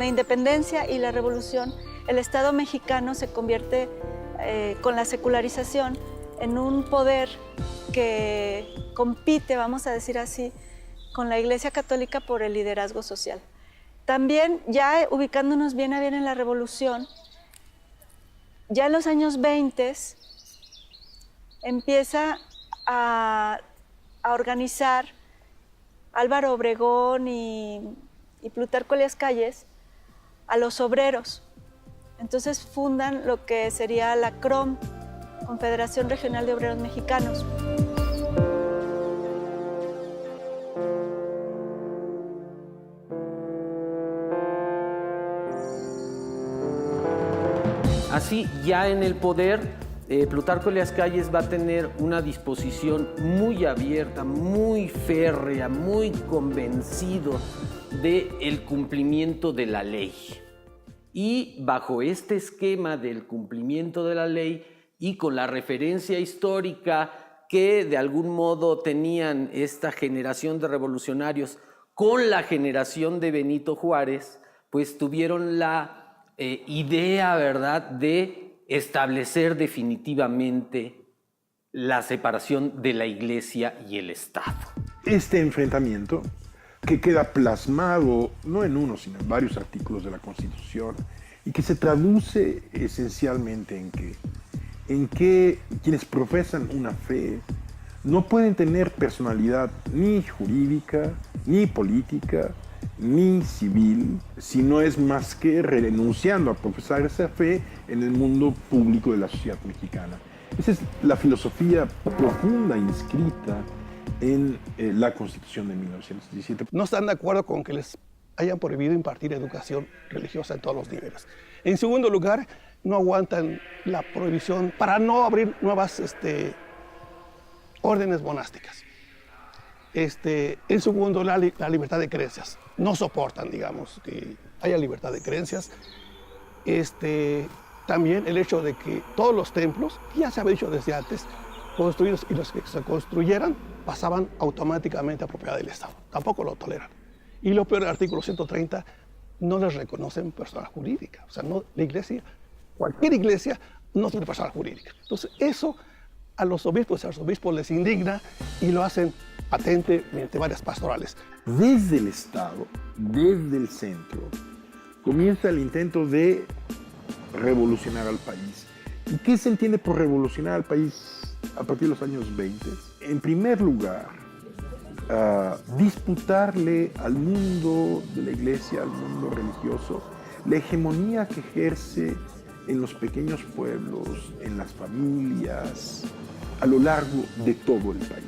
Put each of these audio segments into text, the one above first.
la independencia y la revolución, el Estado mexicano se convierte, con la secularización, en un poder que compite, vamos a decir así, con la Iglesia Católica por el liderazgo social. También, ya ubicándonos bien a bien en la revolución, ya en los años 20 empieza a organizar Álvaro Obregón y Plutarco Elías Calles a los obreros. Entonces fundan lo que sería la CROM, Confederación Regional de Obreros Mexicanos. Así, ya en el poder, Plutarco Elías Calles va a tener una disposición muy abierta, muy férrea, muy convencido del cumplimiento de la ley. Y bajo este esquema del cumplimiento de la ley y con la referencia histórica que de algún modo tenían esta generación de revolucionarios con la generación de Benito Juárez, pues tuvieron la idea, ¿verdad?, de establecer definitivamente la separación de la Iglesia y el Estado. Este enfrentamiento, que queda plasmado no en uno, sino en varios artículos de la Constitución, y que se traduce esencialmente en que quienes profesan una fe no pueden tener personalidad ni jurídica, ni política, ni civil, si no es más que renunciando a profesar esa fe en el mundo público de la sociedad mexicana. Esa es la filosofía profunda inscrita en la Constitución de 1917. No están de acuerdo con que les hayan prohibido impartir educación religiosa en todos los niveles. En segundo lugar, no aguantan la prohibición para no abrir nuevas órdenes monásticas. En segundo, la libertad de creencias. No soportan, digamos, que haya libertad de creencias. También el hecho de que todos los templos, ya se había dicho desde antes, construidos y los que se construyeran pasaban automáticamente a propiedad del Estado. Tampoco lo toleran. Y lo peor, el artículo 130, no les reconocen personal jurídica. O sea, no, la iglesia, cualquier iglesia, no tiene personal jurídica. Entonces, eso a los obispos y arzobispos les indigna y lo hacen patente mediante varias pastorales. Desde el Estado, desde el centro, comienza el intento de revolucionar al país. ¿Y qué se entiende por revolucionar al país a partir de los años 20? En primer lugar, disputarle al mundo de la iglesia, al mundo religioso, la hegemonía que ejerce en los pequeños pueblos, en las familias, a lo largo de todo el país.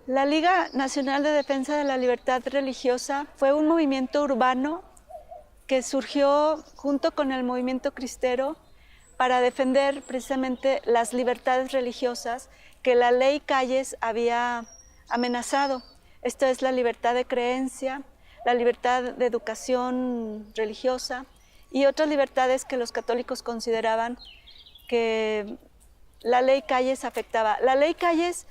La Liga Nacional de Defensa de la Libertad Religiosa fue un movimiento urbano que surgió junto con el movimiento cristero para defender precisamente las libertades religiosas que la ley Calles había amenazado. Esto es la libertad de creencia, la libertad de educación religiosa y otras libertades que los católicos consideraban que la ley Calles afectaba. La ley Calles,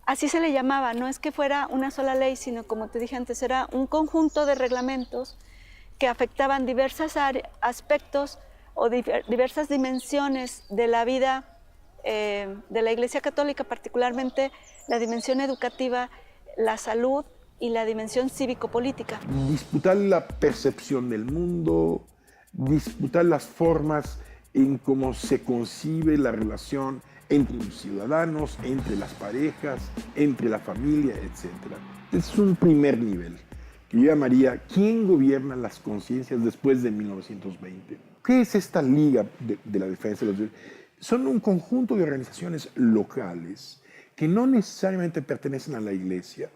así se le llamaba, no es que fuera una sola ley, sino, como te dije antes, era un conjunto de reglamentos que afectaban diversos aspectos o diversas dimensiones de la vida de la Iglesia Católica, particularmente la dimensión educativa, la salud y la dimensión cívico-política. Disputar la percepción del mundo, disputar las formas en cómo se concibe la relación entre los ciudadanos, entre las parejas, entre la familia, etc. Es un primer nivel que yo llamaría ¿quién gobierna las conciencias después de 1920? ¿Qué es esta Liga de la Defensa de los Derechos? Son un conjunto de organizaciones locales que no necesariamente pertenecen a la Iglesia,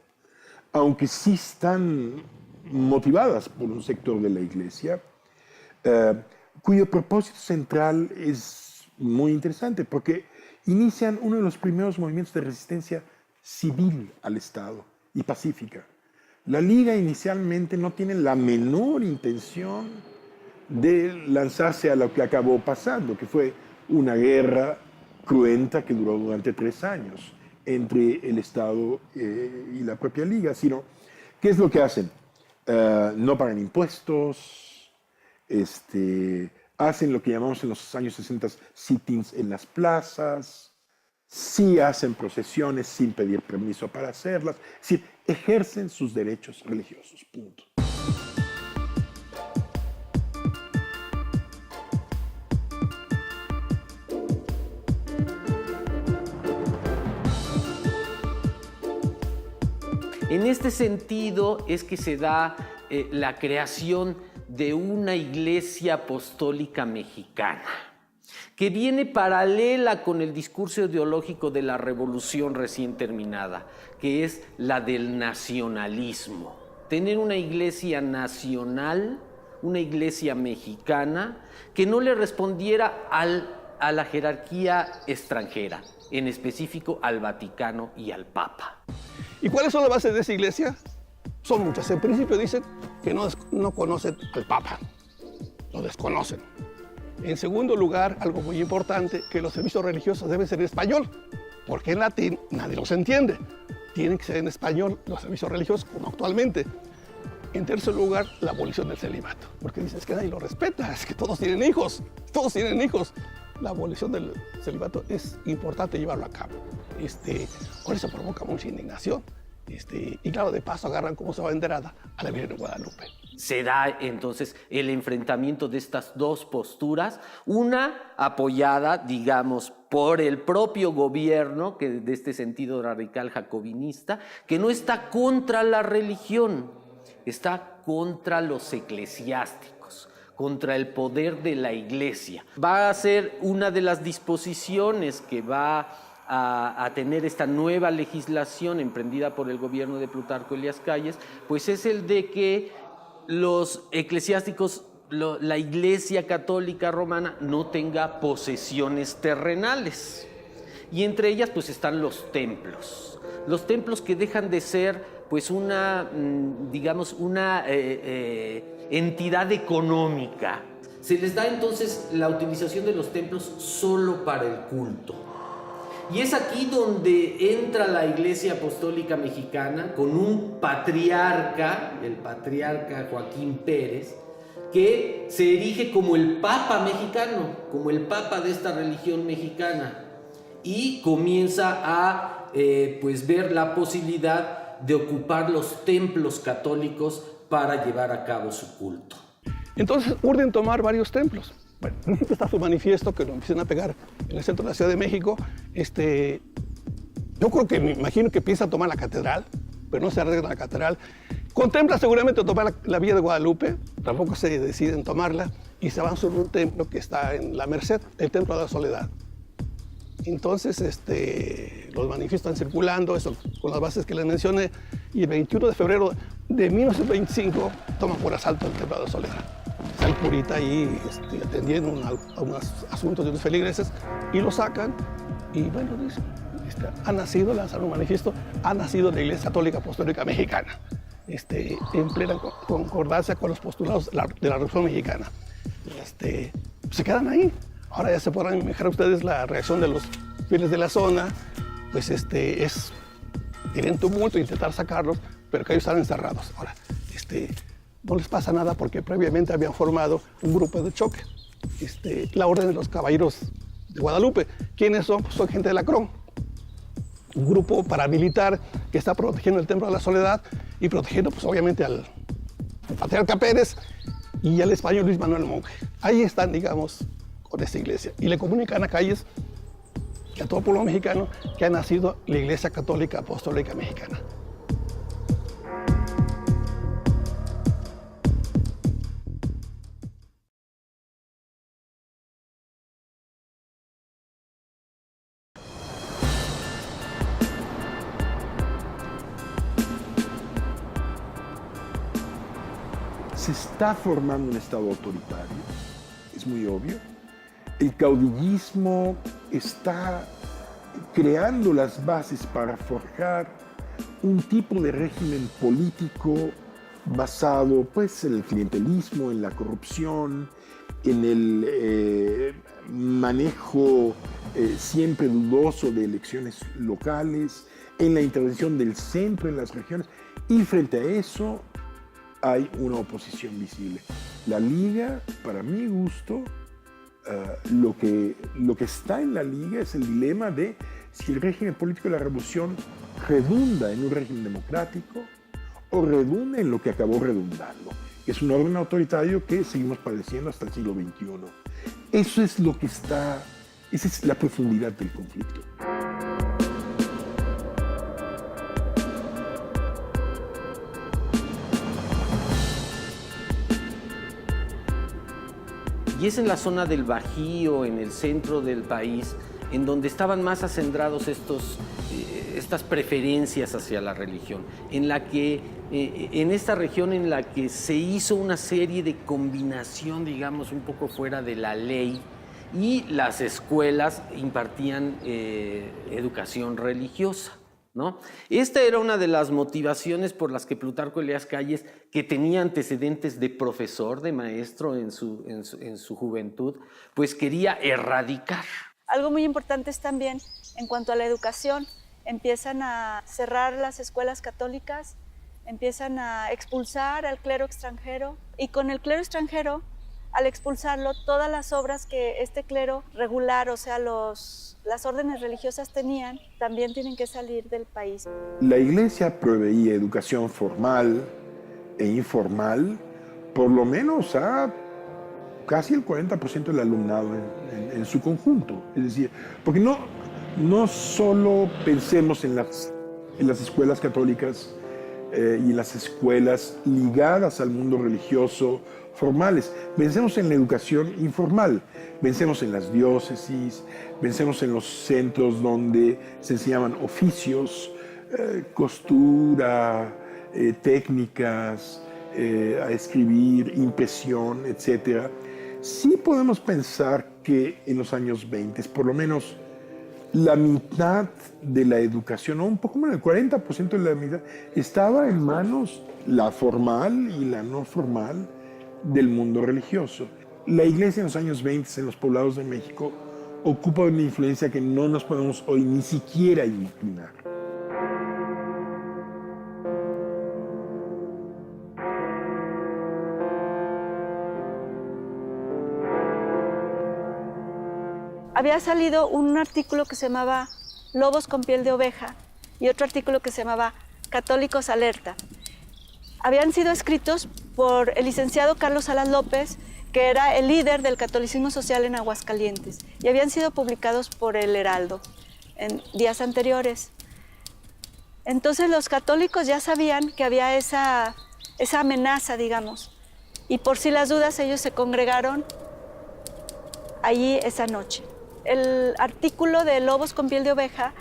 aunque sí están motivadas por un sector de la Iglesia, cuyo propósito central es muy interesante porque inician uno de los primeros movimientos de resistencia civil al Estado y pacífica. La Liga inicialmente no tiene la menor intención de lanzarse a lo que acabó pasando, que fue una guerra cruenta que duró durante 3 años entre el Estado y la propia Liga, sino, ¿qué es lo que hacen? No pagan impuestos, hacen lo que llamamos en los años 60 sit-ins en las plazas, sí hacen procesiones sin pedir permiso para hacerlas, es decir, ejercen sus derechos religiosos, punto. En este sentido es que se da la creación de una iglesia apostólica mexicana, que viene paralela con el discurso ideológico de la revolución recién terminada, que es la del nacionalismo. Tener una iglesia nacional, una iglesia mexicana, que no le respondiera a la jerarquía extranjera, en específico al Vaticano y al Papa. ¿Y cuáles son las bases de esa iglesia? Son muchas. En principio dicen que no conocen al Papa, lo desconocen. En segundo lugar, algo muy importante, que los servicios religiosos deben ser en español, porque en latín nadie los entiende. Tienen que ser en español los servicios religiosos, como actualmente. En tercer lugar, la abolición del celibato, porque dicen, es que nadie lo respeta, es que todos tienen hijos, todos tienen hijos. La abolición del celibato es importante llevarlo a cabo. Por eso provoca mucha indignación. Y claro, de paso agarran como se va enterada a la Virgen de Guadalupe. Se da entonces el enfrentamiento de estas dos posturas, una apoyada, digamos, por el propio gobierno, que de este sentido radical jacobinista, que no está contra la religión, está contra los eclesiásticos, contra el poder de la iglesia. Va a ser una de las disposiciones que va a tener esta nueva legislación emprendida por el gobierno de Plutarco Elías Calles, pues es el de que los eclesiásticos, la Iglesia Católica Romana, no tenga posesiones terrenales. Y entre ellas pues están los templos que dejan de ser pues una, digamos, una entidad económica. Se les da entonces la utilización de los templos solo para el culto. Y es aquí donde entra la Iglesia Apostólica Mexicana con un patriarca, el patriarca Joaquín Pérez, que se erige como el Papa mexicano, como el Papa de esta religión mexicana, y comienza a pues ver la posibilidad de ocupar los templos católicos para llevar a cabo su culto. Entonces urgen tomar varios templos. Bueno, está su manifiesto que lo empiezan a pegar en el centro de la Ciudad de México. Yo creo que, me imagino que piensa tomar la catedral, pero no se arregla la catedral. Contempla seguramente tomar la Villa de Guadalupe, tampoco se deciden tomarla, y se van sobre un templo que está en la Merced, el Templo de la Soledad. Entonces, los manifiestos están circulando, eso con las bases que les mencioné, y el 21 de febrero de 1925 toman por asalto el Templo de la Soledad. Está el curita ahí atendiendo a unos asuntos de unos feligreses y lo sacan y bueno, dicen, ha nacido, lanzaron un manifiesto, ha nacido la Iglesia Católica Apostólica Mexicana, en plena concordancia con los postulados de la Revolución Mexicana. Se quedan ahí. Ahora ya se podrán imaginar ustedes la reacción de los fieles de la zona, pues tienen tumulto, intentar sacarlos, pero que ellos están encerrados. Ahora, no les pasa nada porque previamente habían formado un grupo de choque, la Orden de los Caballeros de Guadalupe. ¿Quiénes son? Pues son gente de la CROM, un grupo paramilitar que está protegiendo el Templo de la Soledad y protegiendo, pues obviamente, al patriarca Pérez y al español Luis Manuel Monje. Ahí están, digamos, con esta iglesia. Y le comunican a Calles y a todo el pueblo mexicano que ha nacido la Iglesia Católica Apostólica Mexicana. Se está formando un Estado autoritario, es muy obvio. El caudillismo está creando las bases para forjar un tipo de régimen político basado pues, en el clientelismo, en la corrupción, en el manejo siempre dudoso de elecciones locales, en la intervención del centro en las regiones, y frente a eso hay una oposición visible. La Liga, para mi gusto, lo que está en la Liga es el dilema de si el régimen político de la revolución redunda en un régimen democrático o redunda en lo que acabó redundando, que es un orden autoritario que seguimos padeciendo hasta el siglo XXI. Eso es lo que está, esa es la profundidad del conflicto. Y es en la zona del Bajío, en el centro del país, en donde estaban más acendrados estas preferencias hacia la religión, en esta región en la que se hizo una serie de combinación, digamos, un poco fuera de la ley, y las escuelas impartían educación religiosa, ¿no? Esta era una de las motivaciones por las que Plutarco Elías Calles, que tenía antecedentes de profesor, de maestro en su juventud, pues quería erradicar. Algo muy importante es también en cuanto a la educación. Empiezan a cerrar las escuelas católicas, empiezan a expulsar al clero extranjero, y con el clero extranjero, al expulsarlo, todas las obras que este clero regular, o sea, las órdenes religiosas tenían, también tienen que salir del país. La Iglesia proveía educación formal e informal, por lo menos a casi el 40% del alumnado en su conjunto. Es decir, porque no solo pensemos en las escuelas católicas y en las escuelas ligadas al mundo religioso formales, pensemos en la educación informal, pensemos en las diócesis, pensemos en los centros donde se enseñaban oficios, costura, técnicas, a escribir, impresión, etc. Sí podemos pensar que en los años 20, por lo menos la mitad de la educación, o un poco menos, el 40% de la mitad, estaba en manos, la formal y la no formal, del mundo religioso. La Iglesia en los años 20 en los poblados de México ocupa una influencia que no nos podemos hoy ni siquiera imaginar. Había salido un artículo que se llamaba Lobos con piel de oveja y otro artículo que se llamaba Católicos alerta. Habían sido escritos por el licenciado Carlos Salas López, que era el líder del catolicismo social en Aguascalientes, y habían sido publicados por El Heraldo en días anteriores. Entonces los católicos ya sabían que había esa amenaza, digamos, y por si las dudas ellos se congregaron allí esa noche. El artículo de Lobos con piel de oveja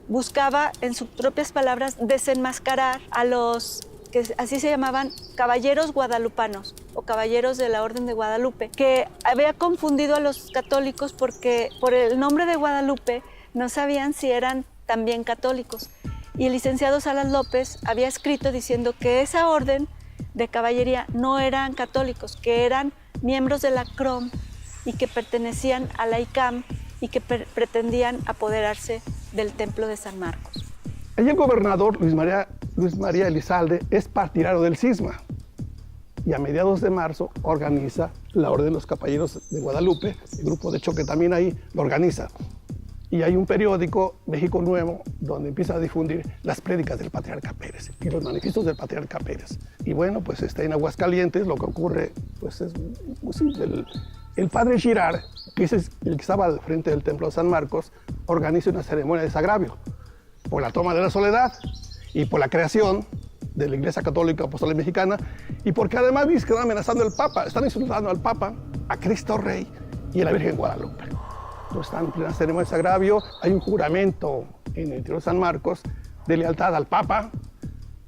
buscaba, en sus propias palabras, desenmascarar a los que así se llamaban caballeros guadalupanos o caballeros de la Orden de Guadalupe, que había confundido a los católicos porque por el nombre de Guadalupe no sabían si eran también católicos. Y el licenciado Salas López había escrito diciendo que esa orden de caballería no eran católicos, que eran miembros de la CROM y que pertenecían a la ICAM y que pretendían apoderarse del templo de San Marcos. Allí el gobernador Luis María Elizalde es partidario del cisma y a mediados de marzo organiza la Orden de los Caballeros de Guadalupe, el grupo de choque también ahí lo organiza. Y hay un periódico, México Nuevo, donde empieza a difundir las prédicas del Patriarca Pérez y los manifiestos del Patriarca Pérez. Y bueno, pues en Aguascalientes lo que ocurre pues es muy simple. El padre Girard, que es el que estaba al frente del templo de San Marcos, organiza una ceremonia de desagravio por la toma de la soledad y por la creación de la Iglesia Católica Apostólica Mexicana, y porque además dice que están amenazando al Papa, están insultando al Papa, a Cristo Rey y a la Virgen Guadalupe. Entonces están en plena ceremonia de desagravio, hay un juramento en el interior de San Marcos de lealtad al Papa,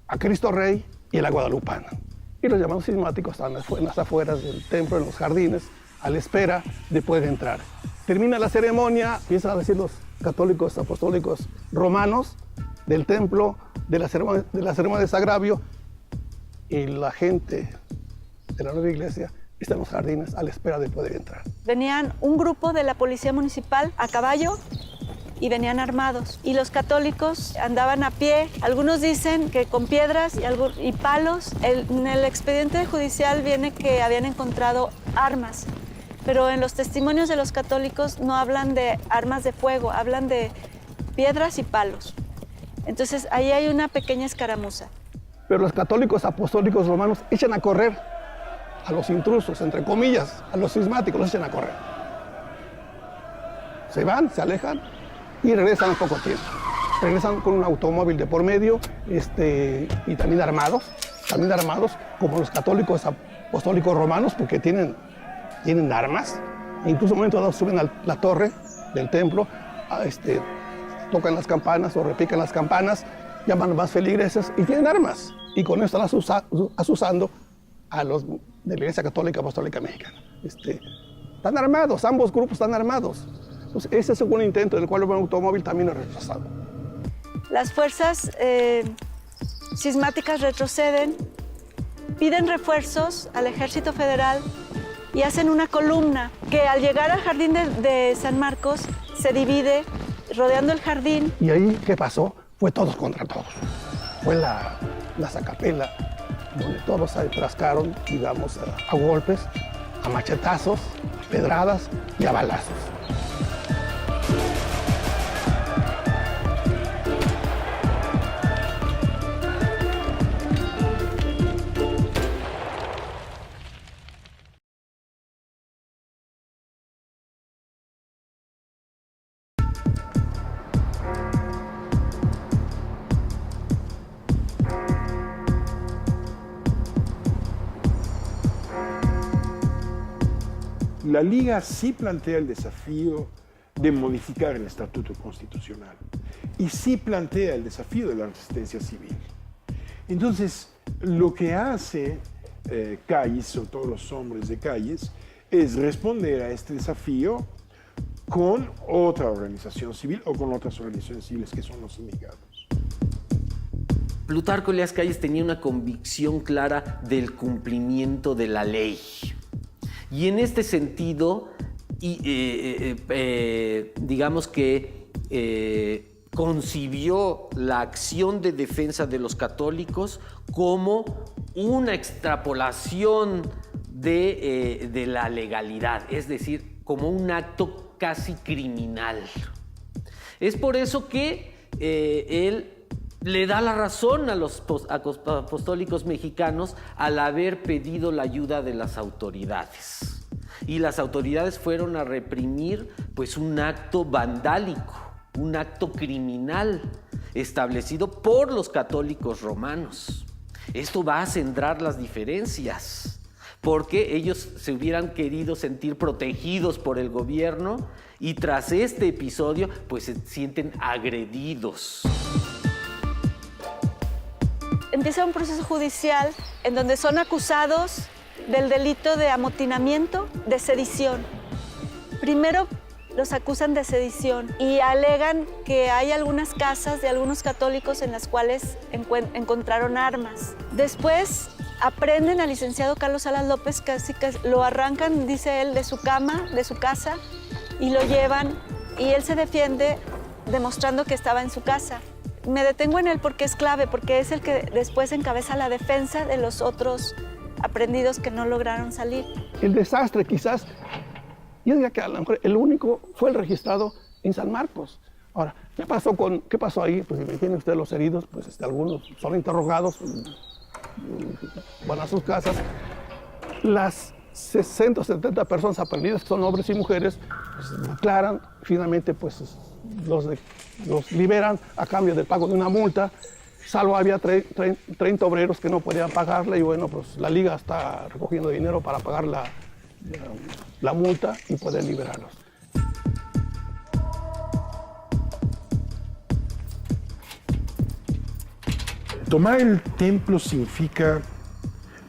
a Cristo Rey y a la Guadalupana. Y los llamados cismáticos están en las afueras del templo, en los jardines, a la espera de poder entrar. Termina la ceremonia, empiezan a decir los católicos apostólicos romanos del templo, de la ceremonia de desagravio, y la gente de la nueva iglesia está en los jardines a la espera de poder entrar. Venían un grupo de la policía municipal a caballo y venían armados. Y los católicos andaban a pie. Algunos dicen que con piedras y palos. En el expediente judicial viene que habían encontrado armas, pero en los testimonios de los católicos no hablan de armas de fuego, hablan de piedras y palos. Entonces ahí hay una pequeña escaramuza. Pero los católicos apostólicos romanos echan a correr a los intrusos, entre comillas, a los cismáticos, los echan a correr. Se van, se alejan y regresan en poco tiempo. Regresan con un automóvil de por medio y también armados como los católicos apostólicos romanos, porque tienen armas. E incluso en un momento dado suben a la torre del templo, tocan las campanas o repican las campanas, llaman a más feligreses y tienen armas. Y con esto están asusando a los de la Iglesia Católica Apostólica Mexicana. Están armados, ambos grupos están armados. Entonces, ese es un intento del cual el automóvil también es rechazado. Las fuerzas cismáticas retroceden, piden refuerzos al Ejército Federal y hacen una columna que al llegar al jardín de San Marcos se divide rodeando el jardín. ¿Y ahí qué pasó? Fue todos contra todos. Fue la sacapela, donde todos se atrascaron, digamos, a golpes, a machetazos, a pedradas y a balazos. La Liga sí plantea el desafío de modificar el estatuto constitucional y sí plantea el desafío de la resistencia civil. Entonces, lo que hace Calles, o todos los hombres de Calles, es responder a este desafío con otra organización civil o con otras organizaciones civiles que son los sindicatos. Plutarco Elías Calles tenía una convicción clara del cumplimiento de la ley. Y en este sentido, digamos que concibió la acción de defensa de los católicos como una extrapolación de la legalidad, es decir, como un acto casi criminal. Es por eso que él le da la razón a los apostólicos mexicanos al haber pedido la ayuda de las autoridades. Y las autoridades fueron a reprimir pues un acto vandálico, un acto criminal establecido por los católicos romanos. Esto va a centrar las diferencias, porque ellos se hubieran querido sentir protegidos por el gobierno y tras este episodio pues se sienten agredidos. Empieza un proceso judicial en donde son acusados del delito de amotinamiento, de sedición. Primero los acusan de sedición y alegan que hay algunas casas de algunos católicos en las cuales encontraron armas. Después aprenden al licenciado Carlos Salas López, casi que lo arrancan, dice él, de su cama, de su casa, y lo llevan, y él se defiende demostrando que estaba en su casa. Me detengo en él porque es clave, porque es el que después encabeza la defensa de los otros aprendidos que no lograron salir. El desastre quizás, yo diría que a lo mejor el único fue el registrado en San Marcos. Ahora, ¿qué pasó ahí? Pues imaginen ustedes los heridos, pues algunos son interrogados, van a sus casas. Las 60 o 70 personas aprendidas, que son hombres y mujeres, pues declaran, finalmente pues los liberan a cambio del pago de una multa, salvo había 30 obreros que no podían pagarla y bueno, pues la Liga está recogiendo dinero para pagar la multa y poder liberarlos. Tomar el templo significa,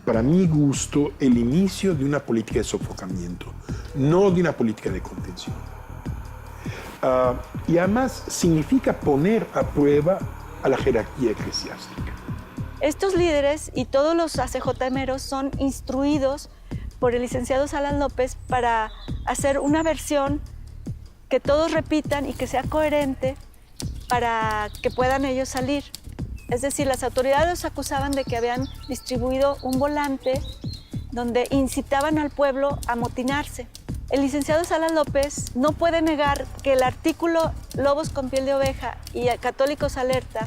para mi gusto, el inicio de una política de sofocamiento, no de una política de contención. Y además significa poner a prueba a la jerarquía eclesiástica. Estos líderes y todos los ACJMeros son instruidos por el licenciado Salas López para hacer una versión que todos repitan y que sea coherente para que puedan ellos salir. Es decir, las autoridades los acusaban de que habían distribuido un volante donde incitaban al pueblo a amotinarse. El licenciado Salas López no puede negar que el artículo Lobos con piel de oveja y Católicos Alerta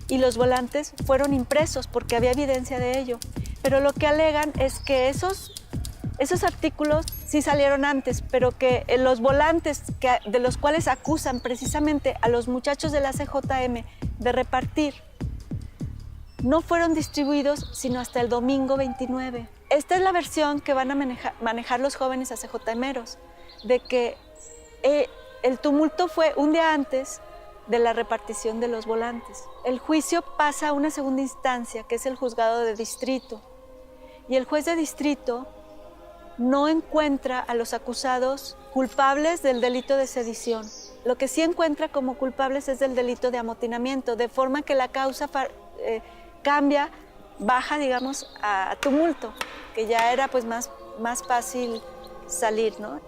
y los volantes fueron impresos porque había evidencia de ello. Pero lo que alegan es que esos artículos sí salieron antes, pero que los volantes de los cuales acusan precisamente a los muchachos de la CJM de repartir no fueron distribuidos sino hasta el domingo 29. Esta es la versión que van a manejar los jóvenes ACJMeros, de que el tumulto fue un día antes de la repartición de los volantes. El juicio pasa a una segunda instancia, que es el juzgado de distrito, y el juez de distrito no encuentra a los acusados culpables del delito de sedición. Lo que sí encuentra como culpables es del delito de amotinamiento, de forma que la causa cambia, baja, digamos, a tumulto, que ya era pues más fácil salir, ¿no?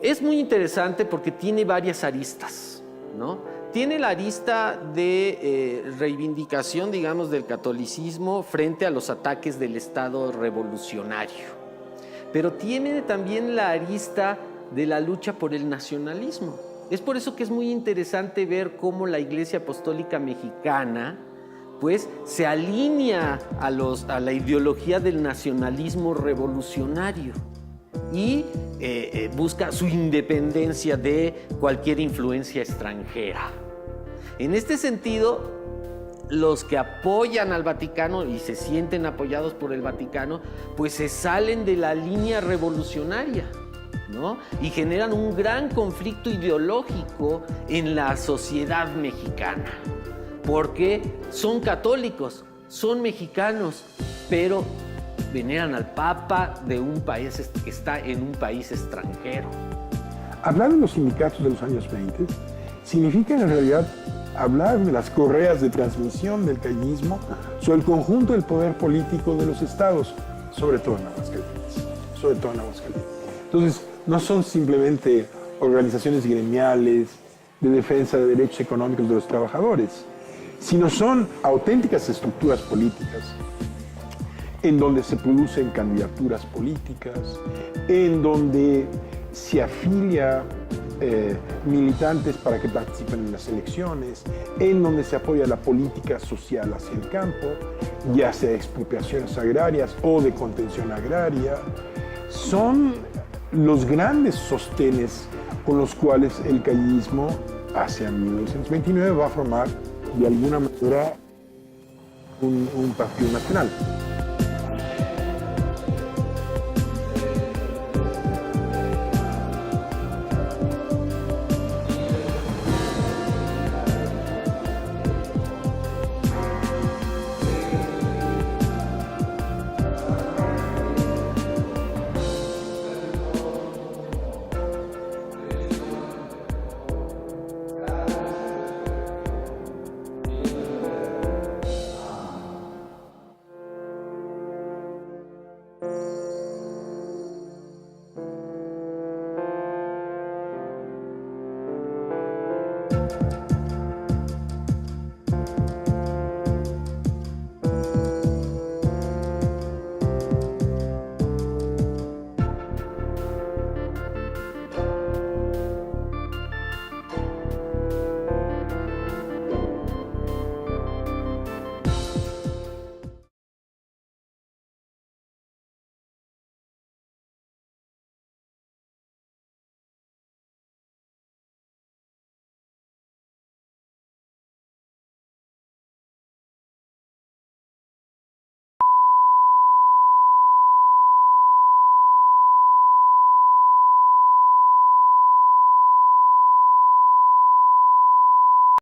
Es muy interesante porque tiene varias aristas, ¿no? Tiene la arista de reivindicación, digamos, del catolicismo frente a los ataques del Estado revolucionario. Pero tiene también la arista de la lucha por el nacionalismo. Es por eso que es muy interesante ver cómo la Iglesia Apostólica Mexicana pues se alinea a la ideología del nacionalismo revolucionario y busca su independencia de cualquier influencia extranjera. En este sentido, los que apoyan al Vaticano y se sienten apoyados por el Vaticano, pues se salen de la línea revolucionaria, ¿no? Y generan un gran conflicto ideológico en la sociedad mexicana, porque son católicos, son mexicanos, pero veneran al Papa de un país que está en un país extranjero. Hablar de los sindicatos de los años 20 significa en realidad hablar de las correas de transmisión del calvinismo sobre el conjunto del poder político de los estados, sobre todo en Aguascalientes. Entonces, no son simplemente organizaciones gremiales de defensa de derechos económicos de los trabajadores, sino son auténticas estructuras políticas en donde se producen candidaturas políticas, en donde se afilia militantes para que participen en las elecciones, en donde se apoya la política social hacia el campo, ya sea de expropiaciones agrarias o de contención agraria. Son los grandes sostenes con los cuales el calvinismo hacia 1929 va a formar de alguna manera un partido nacional.